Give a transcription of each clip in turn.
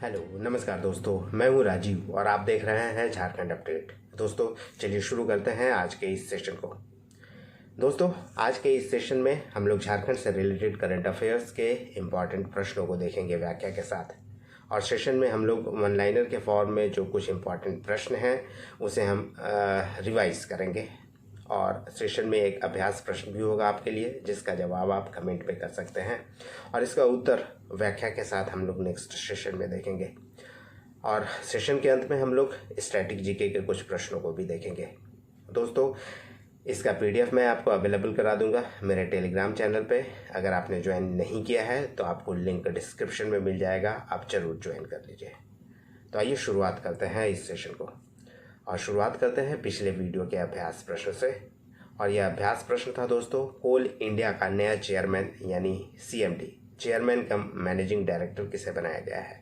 Hello नमस्कार दोस्तों, मैं हूं राजीव और आप देख रहे हैं झारखंड अपडेट। दोस्तों चलिए शुरू करते हैं आज के इस सेशन को। दोस्तों आज के इस सेशन में हम लोग झारखंड से रिलेटेड करंट अफेयर्स के इम्पॉर्टेंट प्रश्नों को देखेंगे व्याख्या के साथ। और सेशन में हम लोग वन लाइनर के फॉर्म में जो कुछ इम्पॉर्टेंट प्रश्न हैं उसे हम रिवाइज करेंगे। और सेशन में एक अभ्यास प्रश्न भी होगा आपके लिए, जिसका जवाब आप कमेंट पे कर सकते हैं और इसका उत्तर व्याख्या के साथ हम लोग नेक्स्ट सेशन में देखेंगे। और सेशन के अंत में हम लोग स्टैटिक जीके के कुछ प्रश्नों को भी देखेंगे। दोस्तों इसका पीडीएफ मैं आपको अवेलेबल करा दूंगा मेरे टेलीग्राम चैनल पे। अगर आपने ज्वाइन नहीं किया है तो आपको लिंक डिस्क्रिप्शन में मिल जाएगा, आप ज़रूर ज्वाइन कर लीजिए। तो आइए शुरुआत करते हैं इस सेशन को। और शुरुआत करते हैं पिछले वीडियो के अभ्यास प्रश्न से। और यह अभ्यास प्रश्न था दोस्तों, कोल इंडिया का नया चेयरमैन यानी CMD, chairman cum managing director किसे बनाया गया है।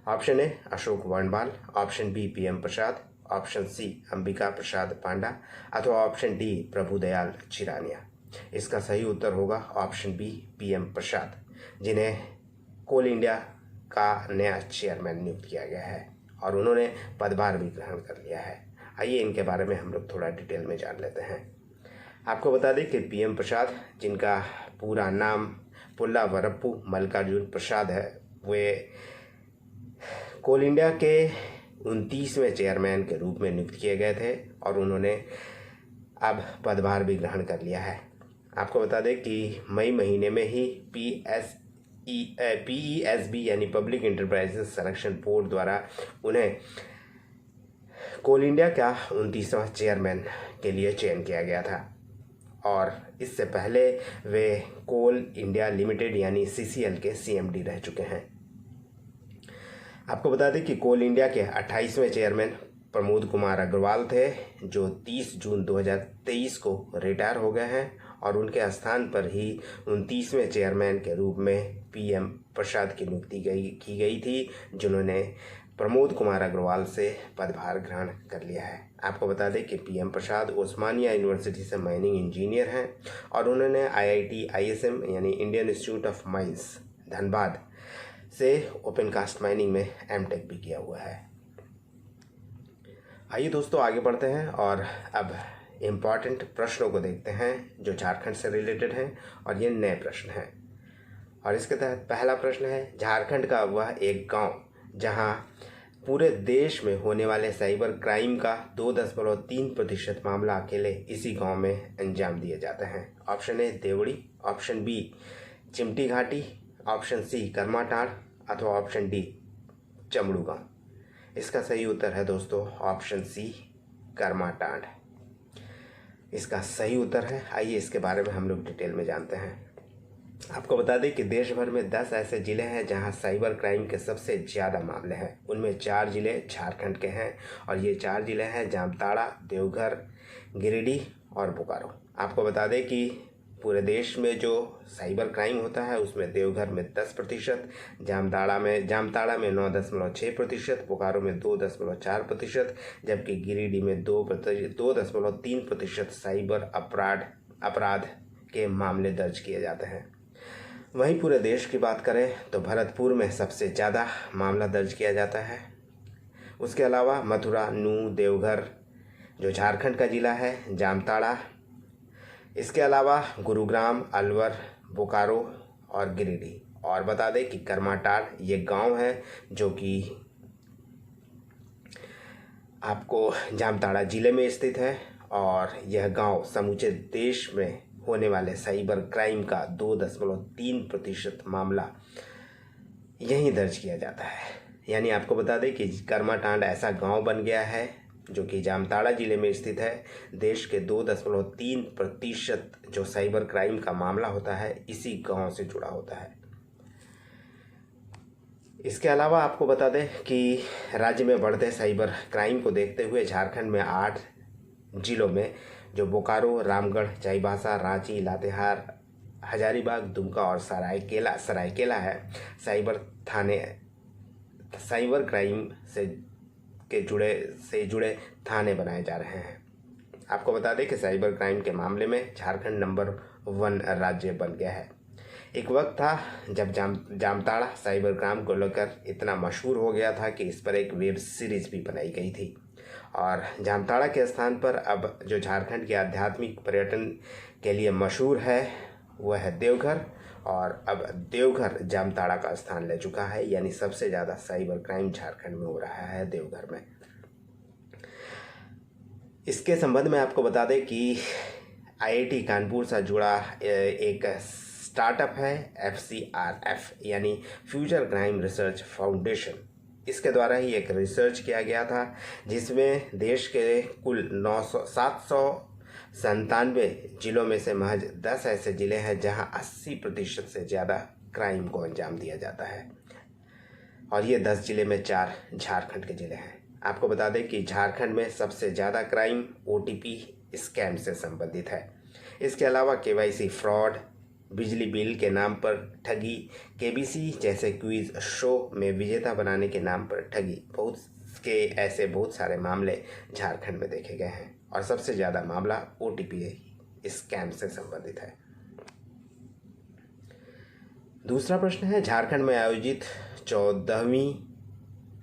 Option A Ashok Varnwal, option B PM Prasad, option C Ambika Prasad Panda अथवा ऑप्शन डी प्रभुदयाल चिरानिया। इसका सही उत्तर होगा ऑप्शन बी पीएम प्रसाद, जिन्हें कोल इंडिया का नया चेयरमैन नियुक्त किया गया है और उन्होंने पदभार भी ग्रहण कर लिया है। आइए इनके बारे में हम लोग थोड़ा डिटेल में जान लेते हैं। आपको बता दें कि पीएम प्रसाद, जिनका पूरा नाम पुल्ला वरप्पू मल्लिकार्जुन प्रसाद है, वे कोल इंडिया के 29वें चेयरमैन के रूप में नियुक्त किए गए थे और उन्होंने अब पदभार भी ग्रहण कर लिया है। आपको बता दें कि मई महीने में ही पीईएसबी यानी पब्लिक इंटरप्राइजेस सिलेक्शन बोर्ड द्वारा उन्हें कोल इंडिया का 29वां चेयरमैन के लिए चयन किया गया था। और इससे पहले वे कोल इंडिया लिमिटेड यानी सीसीएल के सीएमडी रह चुके हैं। आपको बता दें कि कोल इंडिया के 28वें चेयरमैन प्रमोद कुमार अग्रवाल थे, जो 30 जून 2023 को रिटायर हो गए हैं और उनके स्थान पर ही 29वें चेयरमैन के रूप में पीएम प्रसाद की नियुक्ति की गई थी, जिन्होंने प्रमोद कुमार अग्रवाल से पदभार ग्रहण कर लिया है। आपको बता दें कि पीएम प्रसाद ओस्मानिया यूनिवर्सिटी से माइनिंग इंजीनियर हैं और उन्होंने आईआईटी आईएसएम यानी Indian institute of mines Dhanbad से ओपन कास्ट माइनिंग में एमटेक भी किया हुआ है। आइए दोस्तों आगे बढ़ते हैं और अब इम्पॉर्टेंट प्रश्नों को देखते हैं जो झारखंड से रिलेटेड हैं और ये नए प्रश्न हैं। और इसके तहत पहला प्रश्न है, झारखंड का वह एक गांव जहां पूरे देश में होने वाले साइबर क्राइम का 2.3% मामला अकेले इसी गांव में अंजाम दिए जाते हैं। Option A Deori, option B Chimti Ghati, option C Karmatand अथवा ऑप्शन डी चमड़ू गांव। इसका सही उत्तर है दोस्तों ऑप्शन सी करमाटांड़। इसका सही उत्तर है। आइए इसके बारे में हम लोग डिटेल में जानते हैं। आपको बता दें कि देश भर में 10 ऐसे ज़िले हैं जहां साइबर क्राइम के सबसे ज़्यादा मामले हैं। उनमें 4 ज़िले झारखंड के हैं और ये 4 ज़िले हैं जामताड़ा, देवघर, गिरिडीह और बोकारो। आपको बता दें कि पूरे देश में जो साइबर क्राइम होता है उसमें देवघर में 10%, जामताड़ा में 9.6%, बोकारो में 2.4%, जबकि गिरिडीह में 2.3% साइबर अपराध के मामले दर्ज किए जाते हैं। वहीं पूरे देश की बात करें तो भरतपुर में सबसे ज़्यादा मामला दर्ज किया जाता है। उसके अलावा मथुरा, नूंह, देवघर जो झारखंड का ज़िला है, जामताड़ा, इसके अलावा गुरुग्राम, अलवर, बोकारो और गिरिडीह। और बता दें कि करमाटांड़ ये गांव है जो कि आपको जामताड़ा ज़िले में स्थित है और यह गांव समूचे देश में होने वाले साइबर क्राइम का 2.3% मामला यहीं दर्ज किया जाता है। यानी आपको बता दें कि करमाटांड़ ऐसा गांव बन गया है जो कि जामताड़ा ज़िले में स्थित है। देश के 2.3% जो साइबर क्राइम का मामला होता है इसी गांव से जुड़ा होता है। इसके अलावा आपको बता दें कि राज्य में बढ़ते साइबर क्राइम को देखते हुए झारखंड में 8 जिलों में जो बोकारो, रामगढ़, चाईबासा, रांची, लातेहार, हजारीबाग, दुमका और सरायकेला है, साइबर क्राइम से जुड़े थाने बनाए जा रहे हैं। आपको बता दें कि साइबर क्राइम के मामले में झारखंड नंबर 1 राज्य बन गया है। एक वक्त था जब जामताड़ा साइबर क्राइम को लेकर इतना मशहूर हो गया था कि इस पर एक वेब सीरीज भी बनाई गई थी। और जामताड़ा के स्थान पर अब जो झारखंड के आध्यात्मिक पर्यटन के लिए मशहूर है वह है देवघर। और अब देवघर जामताड़ा का स्थान ले चुका है, यानी सबसे ज़्यादा साइबर क्राइम झारखंड में हो रहा है देवघर में। इसके संबंध में आपको बता दें कि आईआईटी कानपुर से जुड़ा एक स्टार्टअप है FCRF यानी फ्यूचर क्राइम रिसर्च फाउंडेशन। इसके द्वारा ही एक रिसर्च किया गया था जिसमें देश के कुल 797 जिलों में से महज 10 ऐसे ज़िले हैं जहां 80% से ज़्यादा क्राइम को अंजाम दिया जाता है। और ये 10 ज़िले में 4 झारखंड के ज़िले हैं। आपको बता दें कि झारखंड में सबसे ज़्यादा क्राइम OTP स्कैम से संबंधित है। इसके अलावा KYC फ्रॉड, बिजली बिल के नाम पर ठगी, KBC जैसे क्विज शो में विजेता बनाने के नाम पर ठगी, बहुत सारे मामले झारखंड में देखे गए हैं। और सबसे ज़्यादा मामला OTP स्कैम से संबंधित है। दूसरा प्रश्न है, झारखंड में आयोजित 14वीं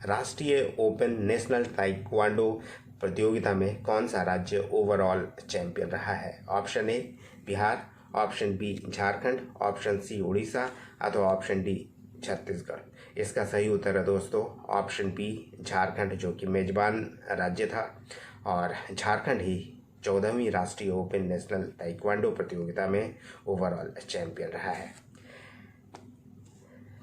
राष्ट्रीय ओपन नेशनल ताइक्वांडो प्रतियोगिता में कौन सा राज्य ओवरऑल चैंपियन रहा है? Option A Bihar, option B Jharkhand, option C Orissa अथवा ऑप्शन डी छत्तीसगढ़। इसका सही उत्तर है दोस्तों ऑप्शन बी झारखंड, जो कि मेजबान राज्य था। और झारखंड ही 14वीं राष्ट्रीय ओपन नेशनल ताइक्वांडो प्रतियोगिता में ओवरऑल चैंपियन रहा है।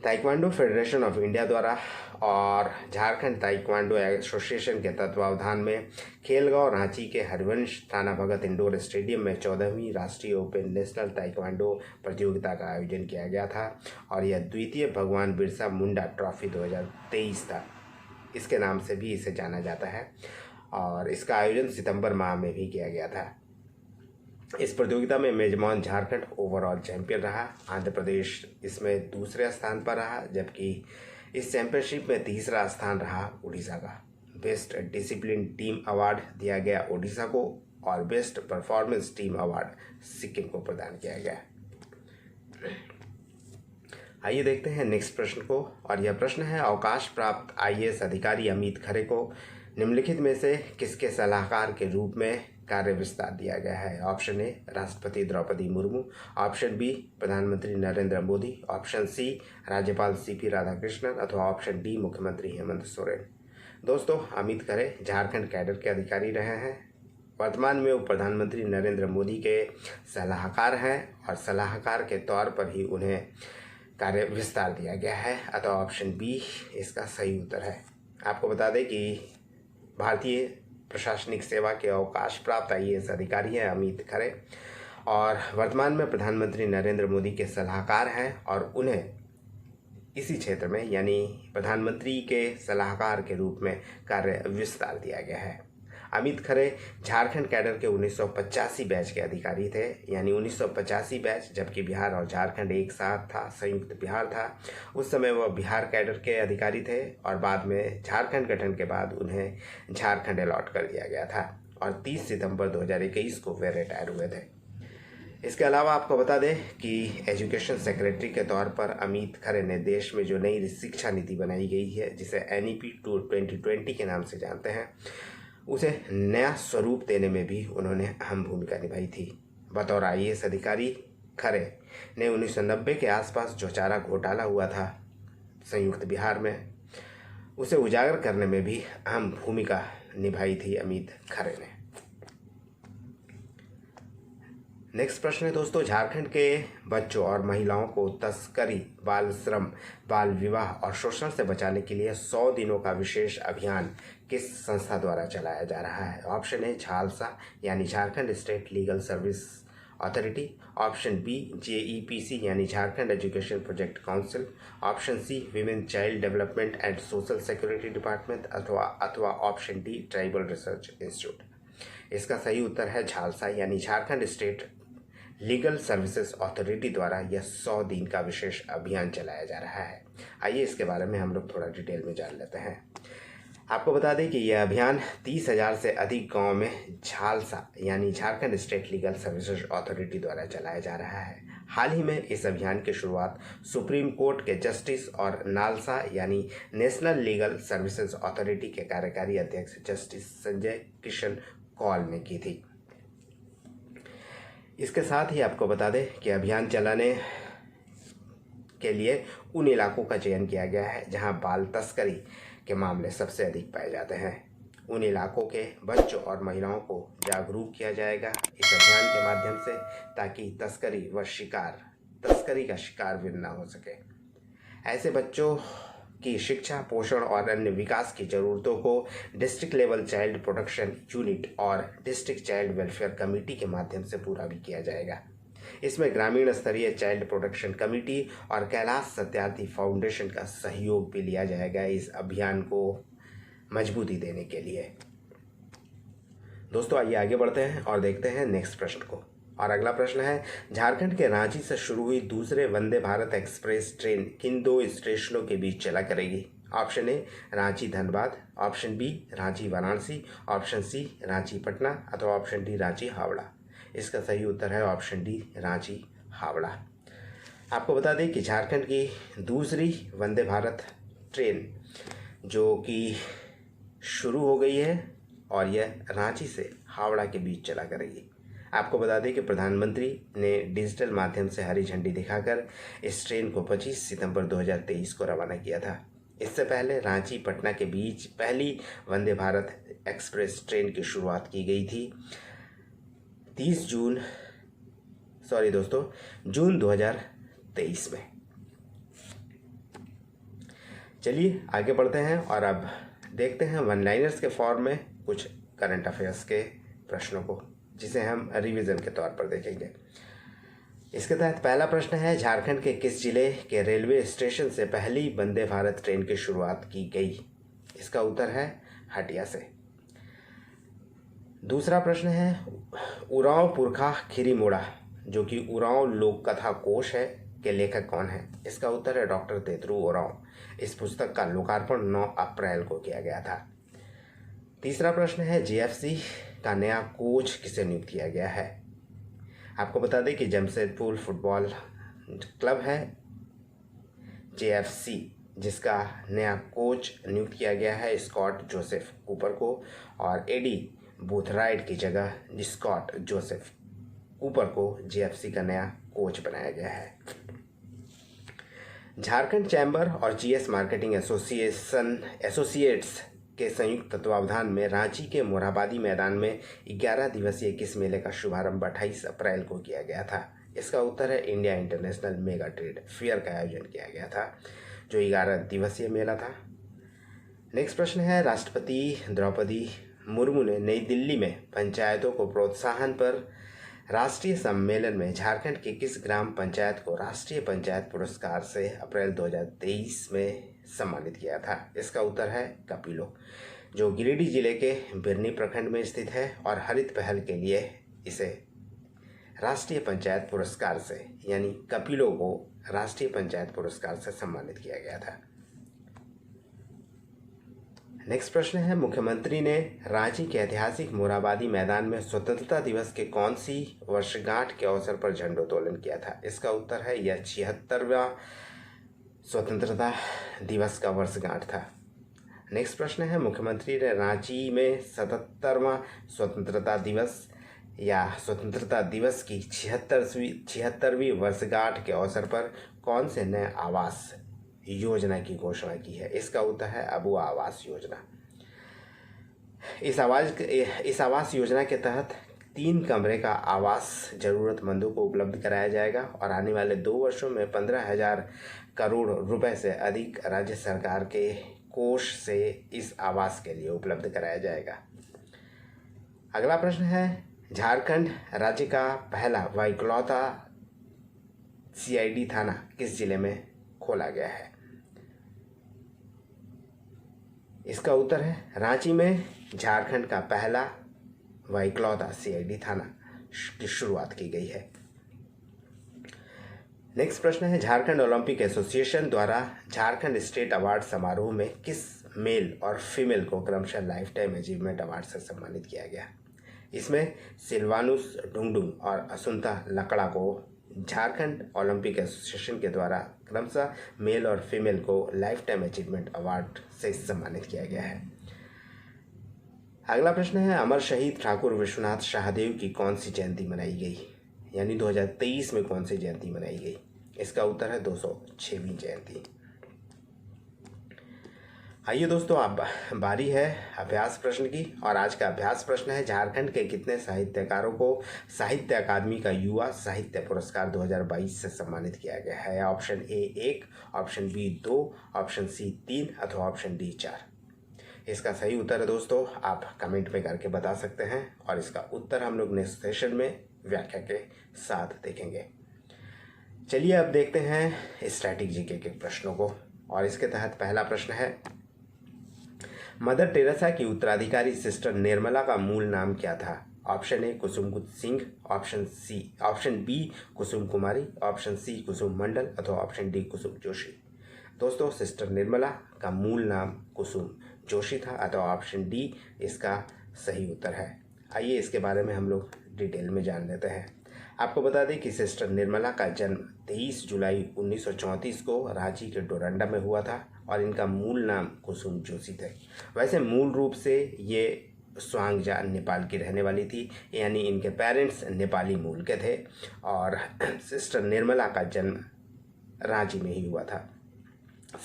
ताइक्वांडो फेडरेशन ऑफ इंडिया द्वारा और झारखंड ताइक्वांडो एसोसिएशन के तत्वावधान में खेलगांव रांची के हरिवंश थाना भगत इंडोर स्टेडियम में 14वीं राष्ट्रीय ओपन नेशनल ताइक्वांडो प्रतियोगिता का आयोजन किया गया था। और यह द्वितीय भगवान बिरसा मुंडा ट्रॉफी 2023 था, इसके नाम से भी इसे जाना जाता है। और इसका आयोजन सितंबर माह में भी किया गया था। इस प्रतियोगिता में मेजबान झारखंड ओवरऑल चैंपियन रहा। आंध्र प्रदेश इसमें दूसरे स्थान पर रहा, जबकि इस चैंपियनशिप में तीसरा स्थान रहा उड़ीसा का। बेस्ट डिसिप्लिन टीम अवार्ड दिया गया उड़ीसा को और best performance team award Sikkim को प्रदान किया गया। आइए देखते हैं नेक्स्ट प्रश्न को। और यह प्रश्न है, अवकाश प्राप्त IAS अधिकारी अमित खरे को निम्नलिखित में से किसके सलाहकार के रूप में कार्य विस्तार दिया गया है? ऑप्शन ए राष्ट्रपति द्रौपदी मुर्मू, ऑप्शन बी प्रधानमंत्री नरेंद्र मोदी, ऑप्शन सी राज्यपाल CP राधाकृष्णन अथवा ऑप्शन डी मुख्यमंत्री हेमंत सोरेन। दोस्तों, अमित खरे झारखंड कैडर के अधिकारी रहे हैं। वर्तमान में वो प्रधानमंत्री नरेंद्र मोदी के सलाहकार हैं और सलाहकार के तौर पर ही उन्हें कार्य विस्तार दिया गया है, अतः ऑप्शन बी इसका सही उत्तर है। आपको बता दें कि भारतीय प्रशासनिक सेवा के अवकाश प्राप्त IAS अधिकारी हैं अमित खरे और वर्तमान में प्रधानमंत्री नरेंद्र मोदी के सलाहकार हैं और उन्हें इसी क्षेत्र में यानी प्रधानमंत्री के सलाहकार के रूप में कार्य विस्तार दिया गया है। अमित खरे झारखंड कैडर के 1985 बैच के अधिकारी थे, यानी 1985 बैच, जबकि बिहार और झारखंड एक साथ था, संयुक्त बिहार था। उस समय वह बिहार कैडर के अधिकारी थे और बाद में झारखंड गठन के बाद उन्हें झारखंड अलॉट कर दिया गया था और 30 सितंबर 2021 को वे रिटायर हुए थे। इसके अलावा आपको बता दें कि एजुकेशन सेक्रेटरी के तौर पर अमित खरे ने देश में जो नई शिक्षा नीति बनाई गई है, जिसे NEP 2020 के नाम से जानते हैं, उसे नया स्वरूप देने में भी उन्होंने अहम भूमिका निभाई थी। बतौर IAS अधिकारी खरे ने 1990 के आसपास जो चारा घोटाला हुआ था संयुक्त बिहार में, उसे उजागर करने में भी अहम भूमिका निभाई थी अमित खरे ने। नेक्स्ट प्रश्न है दोस्तों, झारखंड के बच्चों और महिलाओं को तस्करी, बाल श्रम, बाल विवाह और शोषण से बचाने के लिए 100 दिनों का विशेष अभियान किस संस्था द्वारा चलाया जा रहा है? ऑप्शन ए झालसा यानी Jharkhand state legal service authority, option B JEPC यानी Jharkhand education project council, option C women child development and social security department अथवा option D tribal research institute. इसका सही उत्तर है झालसा यानी Jharkhand state legal services authority द्वारा यह 100 दिन का विशेष अभियान चलाया जा रहा है। आइए इसके बारे में हम लोग थोड़ा डिटेल में जान लेते हैं। आपको बता दें कि यह अभियान 30,000 से अधिक गांव में झालसा यानी Jharkhand state legal services authority द्वारा चलाया जा रहा है। हाल ही में इस अभियान की शुरुआत सुप्रीम कोर्ट के जस्टिस और नालसा यानी नेशनल लीगल सर्विसेज अथॉरिटी के कार्यकारी अध्यक्ष जस्टिस संजय किशन कौल ने की थी। इसके साथ ही आपको बता दें कि अभियान चलाने के लिए उन इलाकों का चयन किया गया है जहां बाल तस्करी के मामले सबसे अधिक पाए जाते हैं। उन इलाकों के बच्चों और महिलाओं को जागरूक किया जाएगा इस अभियान के माध्यम से, ताकि तस्करी का शिकार भी न हो सके। ऐसे बच्चों की शिक्षा, पोषण और अन्य विकास की ज़रूरतों को district level child protection unit और डिस्ट्रिक्ट चाइल्ड वेलफेयर कमेटी के माध्यम से पूरा भी किया जाएगा। इसमें ग्रामीण स्तरीय चाइल्ड प्रोटेक्शन कमेटी और कैलाश सत्यार्थी फाउंडेशन का सहयोग भी लिया जाएगा इस अभियान को मजबूती देने के लिए। दोस्तों आइए आगे बढ़ते हैं और देखते हैं नेक्स्ट प्रश्न को। और अगला प्रश्न है, झारखंड के रांची से शुरू हुई दूसरे वंदे भारत एक्सप्रेस ट्रेन किन 2 स्टेशनों के बीच चला करेगी? Option A Ranchi Dhanbad, option B Ranchi Varanasi, option C Ranchi Patna अथवा ऑप्शन डी रांची हावड़ा। इसका सही उत्तर है ऑप्शन डी रांची हावड़ा। आपको बता दें कि झारखंड की दूसरी वंदे भारत ट्रेन जो कि शुरू हो गई है और यह रांची से हावड़ा के बीच चला करेगी। आपको बता दें कि प्रधानमंत्री ने डिजिटल माध्यम से हरी झंडी दिखाकर इस ट्रेन को 25 सितंबर 2023 को रवाना किया था। इससे पहले रांची पटना के बीच पहली वंदे भारत एक्सप्रेस ट्रेन की शुरुआत की गई थी जून 2023 में। चलिए आगे बढ़ते हैं और अब देखते हैं वन लाइनर्स के फॉर्म में कुछ करंट अफेयर्स के प्रश्नों को, जिसे हम रिवीजन के तौर पर देखेंगे। इसके तहत पहला प्रश्न है, झारखंड के किस जिले के रेलवे स्टेशन से पहली वंदे भारत ट्रेन की शुरुआत की गई? इसका उत्तर है हटिया से। दूसरा प्रश्न है, उरांव पुरखा खिरीमोड़ा जो कि उरांव लोक कथा कोश है के लेखक कौन है? इसका उत्तर है डॉक्टर तेतरू उरांव। इस पुस्तक का लोकार्पण 9 अप्रैल को किया गया था। तीसरा प्रश्न है, जेएफसी का नया कोच किसे नियुक्त किया गया है? आपको बता दें कि जमशेदपुर फुटबॉल क्लब है जेएफसी, जिसका नया कोच नियुक्त किया गया है स्कॉट जोसेफ कूपर को, और एडी बूथराइट की जगह स्कॉट जोसेफ कूपर को जेएफसी का नया कोच बनाया गया है। झारखंड चैम्बर और जीएस मार्केटिंग एसोसिएट्स के संयुक्त तत्वावधान में रांची के मोरहाबादी मैदान में 11 दिवसीय किस मेले का शुभारंभ 28 अप्रैल को किया गया था? इसका उत्तर है India international mega trade fair का आयोजन किया गया था, जो 11 दिवसीय मेला था। नेक्स्ट प्रश्न है, राष्ट्रपति द्रौपदी मुर्मू ने नई दिल्ली में पंचायतों को प्रोत्साहन पर राष्ट्रीय सम्मेलन में झारखंड की किस ग्राम पंचायत को राष्ट्रीय पंचायत पुरस्कार से अप्रैल 2023 में सम्मानित किया था? इसका उत्तर है कपिलो, जो गिरिडीह जिले के बिरनी प्रखंड में स्थित है, और हरित पहल के लिए इसे राष्ट्रीय पंचायत पुरस्कार से यानी कपिलो को राष्ट्रीय पंचायत पुरस्कार से सम्मानित किया गया था। नेक्स्ट प्रश्न है, मुख्यमंत्री ने रांची के ऐतिहासिक मोरहाबादी मैदान में स्वतंत्रता दिवस के कौन सी वर्षगांठ के अवसर पर झंडोत्तोलन किया था? इसका उत्तर है यह 76वां स्वतंत्रता दिवस का वर्षगांठ था। नेक्स्ट प्रश्न है, मुख्यमंत्री ने रांची में 77वां स्वतंत्रता दिवस या स्वतंत्रता दिवस की 76वीं वर्षगांठ के अवसर पर कौन से नए आवास योजना की घोषणा की है? इसका उत्तर है अबुआ आवास योजना। इस आवास योजना के तहत 3 कमरे का आवास जरूरतमंदों को उपलब्ध कराया जाएगा, और आने वाले 2 वर्षों में 15,000 करोड़ रुपए से अधिक राज्य सरकार के कोष से इस आवास के लिए उपलब्ध कराया जाएगा। अगला प्रश्न है, झारखंड राज्य का पहला व इकलौता सीआईडी थाना किस जिले में खोला गया है? इसका उत्तर है रांची में झारखंड का पहला व इकलौता सीआईडी थाना की शुरुआत की गई है। नेक्स्ट प्रश्न है, झारखंड ओलंपिक एसोसिएशन द्वारा झारखंड स्टेट अवार्ड समारोह में किस मेल और फीमेल को क्रमशः लाइफ टाइम अचीवमेंट अवार्ड से सम्मानित किया गया। इसमें सिल्वानुस डुंगडुंग और असुंता लकड़ा को झारखंड ओलंपिक एसोसिएशन के द्वारा क्रमशः मेल और फीमेल को लाइफ टाइम अचीवमेंट अवार्ड से सम्मानित किया गया है। अगला प्रश्न है, अमर शहीद ठाकुर विश्वनाथ शाहदेव की कौन सी जयंती मनाई गई, यानी 2023 में कौन सी जयंती मनाई गई? इसका उत्तर है 206वीं जयंती। आइए दोस्तों, अब बारी है अभ्यास प्रश्न की, और आज का अभ्यास प्रश्न है, झारखंड के कितने साहित्यकारों को साहित्य अकादमी का युवा साहित्य पुरस्कार 2022 से सम्मानित किया गया है? Option A 1, option B 2, option C 3 अथवा ऑप्शन डी 4। इसका सही उत्तर है दोस्तों आप कमेंट में करके बता सकते हैं, और इसका उत्तर हम लोग नेक्स्ट सेशन में व्याख्या के साथ देखेंगे। चलिए अब देखते हैं स्टैटिक जीके के प्रश्नों को, और इसके तहत पहला प्रश्न है, मदर टेरेसा की उत्तराधिकारी सिस्टर निर्मला का मूल नाम क्या था? Option A Kusum Singh, option B Kusum Kumari, option C Kusum Mandal अथवा ऑप्शन डी कुसुम जोशी। दोस्तों, सिस्टर निर्मला का मूल नाम कुसुम जोशी था, अथवा ऑप्शन डी इसका सही उत्तर है। आइए इसके बारे में हम लोग डिटेल में जान लेते हैं। आपको बता दें कि सिस्टर निर्मला का जन्म 23 जुलाई 1934 को रांची के डोरंडा में हुआ था, और इनका मूल नाम कुसुम जोशी थे। वैसे मूल रूप से ये स्वांगजा नेपाल की रहने वाली थी, यानी इनके पेरेंट्स नेपाली मूल के थे, और सिस्टर निर्मला का जन्म रांची में ही हुआ था।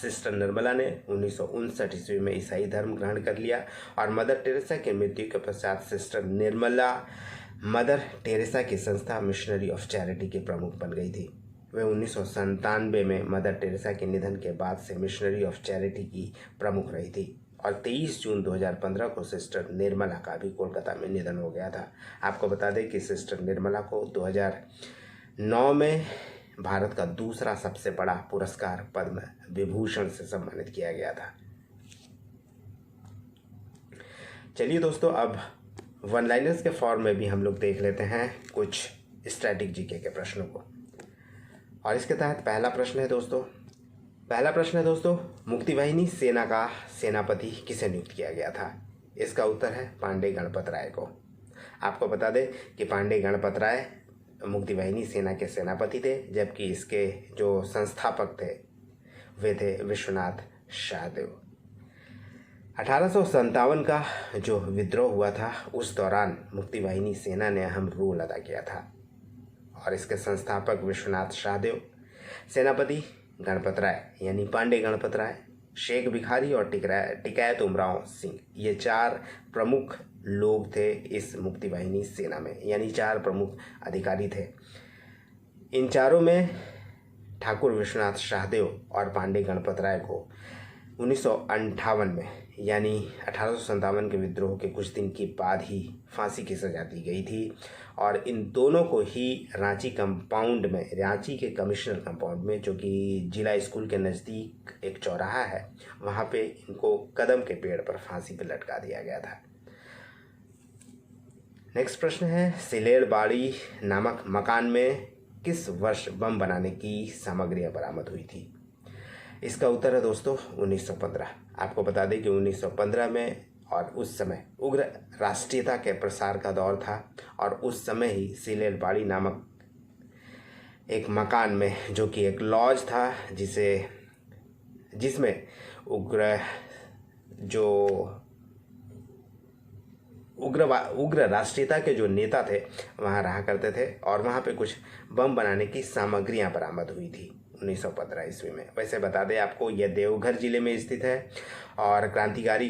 सिस्टर निर्मला ने 1959 ईस्वी में ईसाई धर्म ग्रहण कर लिया, और मदर टेरेसा की मृत्यु के पश्चात सिस्टर निर्मला मदर टेरेसा की संस्था मिशनरी ऑफ चैरिटी के प्रमुख बन गई थी। वे 1997 में मदर टेरेसा के निधन के बाद से मिशनरी ऑफ चैरिटी की प्रमुख रही थी, और 23 जून 2015 को सिस्टर निर्मला का भी कोलकाता में निधन हो गया था। आपको बता दें कि सिस्टर निर्मला को 2009 में भारत का दूसरा सबसे बड़ा पुरस्कार पद्म विभूषण से सम्मानित किया गया था। चलिए दोस्तों, अब वन लाइनर्स के फॉर्म में भी हम लोग देख लेते हैं कुछ स्टैटिक जीके के प्रश्नों को, और इसके तहत पहला प्रश्न है दोस्तों, मुक्ति वाहिनी सेना का सेनापति किसे नियुक्त किया गया था? इसका उत्तर है पांडे गणपत राय को। आपको बता दें कि पांडे गणपत राय मुक्ति वाहिनी सेना के सेनापति थे, जबकि इसके जो संस्थापक थे वे थे विश्वनाथ शाहदेव। 1857 का जो विद्रोह हुआ था, उस दौरान मुक्ति वाहिनी सेना ने अहम रोल अदा किया था, और इसके संस्थापक विश्वनाथ शाहदेव, सेनापति गणपत राय यानी पांडे गणपत राय, शेख भिखारी और टिकैत उमराव सिंह, ये 4 प्रमुख लोग थे इस मुक्ति वाहिनी सेना में, यानी 4 प्रमुख अधिकारी थे। इन चारों में ठाकुर विश्वनाथ शाहदेव और पांडे गणपत राय को 1958 में, यानी 1857 के विद्रोह के कुछ दिन के बाद ही फांसी की सजा दी गई थी, और इन दोनों को ही रांची के कमिश्नर कंपाउंड में, जो कि जिला स्कूल के नज़दीक एक चौराहा है, वहाँ पे इनको कदम के पेड़ पर फांसी पर लटका दिया गया था। नेक्स्ट प्रश्न है, सिलेड़बाड़ी नामक मकान में किस वर्ष बम बनाने की सामग्रियाँ बरामद हुई थी? इसका उत्तर है दोस्तों 1915। आपको बता दें कि 1915 में, और उस समय उग्र राष्ट्रीयता के प्रसार का दौर था, और उस समय ही सिलेड़बाड़ी नामक एक मकान में, जो कि एक लॉज था, जिसमें उग्र राष्ट्रीयता के जो नेता थे वहाँ रहा करते थे, और वहाँ पे कुछ बम बनाने की सामग्रियाँ बरामद हुई थी 1915 ईस्वी में। वैसे बता दें आपको, यह देवघर जिले में स्थित है, और क्रांतिकारी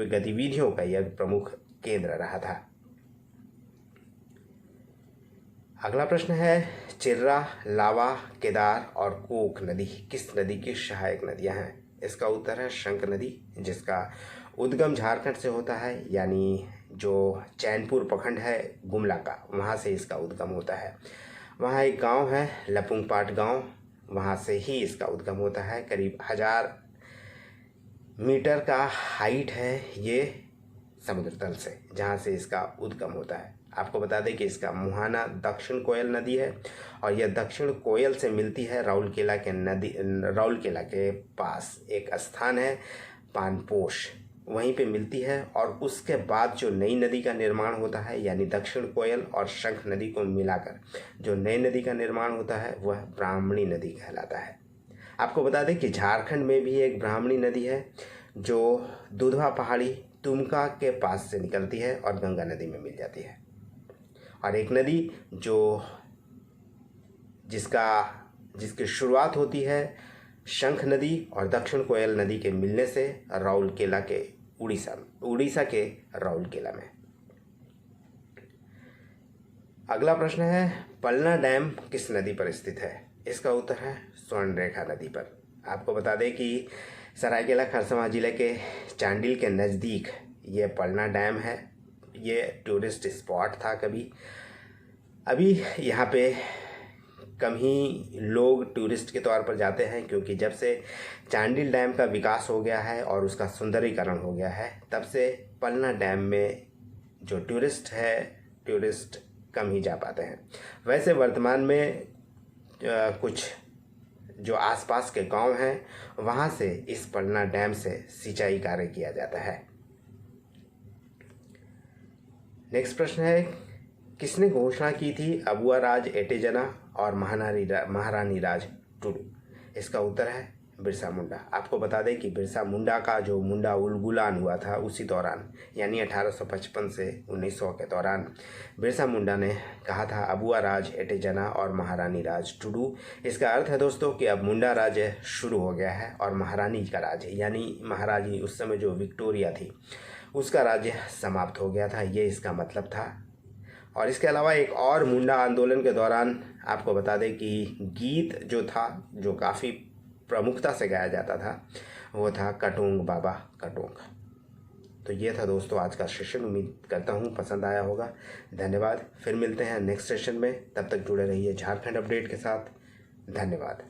गतिविधियों का यह प्रमुख केंद्र रहा था। अगला प्रश्न है, चिर्रा, लावा, केदार और कोक नदी किस नदी की सहायक नदियां हैं? इसका उत्तर है शंख नदी, जिसका उद्गम झारखंड से होता है, यानी जो चैनपुर प्रखंड है गुमला का, वहाँ से इसका उद्गम होता है। वहाँ एक गांव है लपुंगपाट गांव, वहाँ से ही इसका उद्गम होता है। करीब 1000 मीटर का हाइट है ये समुद्र तल से, जहाँ से इसका उद्गम होता है। आपको बता दें कि इसका मुहाना दक्षिण कोयल नदी है और यह दक्षिण कोयल से मिलती है राउरकेला के पास एक स्थान है पानपोष, वहीं पे मिलती है। और उसके बाद जो नई नदी का निर्माण होता है, यानी दक्षिण कोयल और शंख नदी को मिलाकर जो नई नदी का निर्माण होता है वह ब्राह्मणी नदी कहलाता है। आपको बता दें कि झारखंड में भी एक ब्राह्मणी नदी है जो दुधवा पहाड़ी तुमका के पास से निकलती है और गंगा नदी में मिल जाती है। और एक नदी जिसकी शुरुआत होती है शंख नदी और दक्षिण कोयल नदी के मिलने से राउरकेला के उड़ीसा के राउरकेला में। अगला प्रश्न है, पलना डैम किस नदी पर स्थित है? इसका उत्तर है स्वर्णरेखा नदी पर। आपको बता दें कि सरायकेला खरसावां जिले के चांडिल के नज़दीक ये पलना डैम है। ये टूरिस्ट स्पॉट था कभी, अभी यहाँ पे कम ही लोग टूरिस्ट के तौर पर जाते हैं, क्योंकि जब से चांडिल डैम का विकास हो गया है और उसका सुंदरीकरण हो गया है तब से पलना डैम में जो टूरिस्ट कम ही जा पाते हैं। वैसे वर्तमान में कुछ जो आसपास के गांव हैं वहां से इस पलना डैम से सिंचाई कार्य किया जाता है। नेक्स्ट प्रश्न है, किसने घोषणा की थी अबुआ राज एटेजना और महारानी राज टुडू? इसका उत्तर है बिरसा मुंडा। आपको बता दें कि बिरसा मुंडा का जो मुंडा उलगुलान हुआ था उसी दौरान, यानी 1855 से 1900 के दौरान बिरसा मुंडा ने कहा था अबुआ राज एटेजना और महारानी राज टुडू। इसका अर्थ है दोस्तों कि अब मुंडा राज शुरू हो गया है और महारानी का राज, यानी महारानी उस समय जो विक्टोरिया थी उसका राज्य समाप्त हो गया था, ये इसका मतलब था। और इसके अलावा एक और मुंडा आंदोलन के दौरान आपको बता दें कि गीत जो था जो काफ़ी प्रमुखता से गाया जाता था वो था कटोंग बाबा कटोंग। तो ये था दोस्तों आज का सेशन, उम्मीद करता हूँ पसंद आया होगा। धन्यवाद, फिर मिलते हैं नेक्स्ट सेशन में, तब तक जुड़े रहिए झारखंड अपडेट के साथ। धन्यवाद।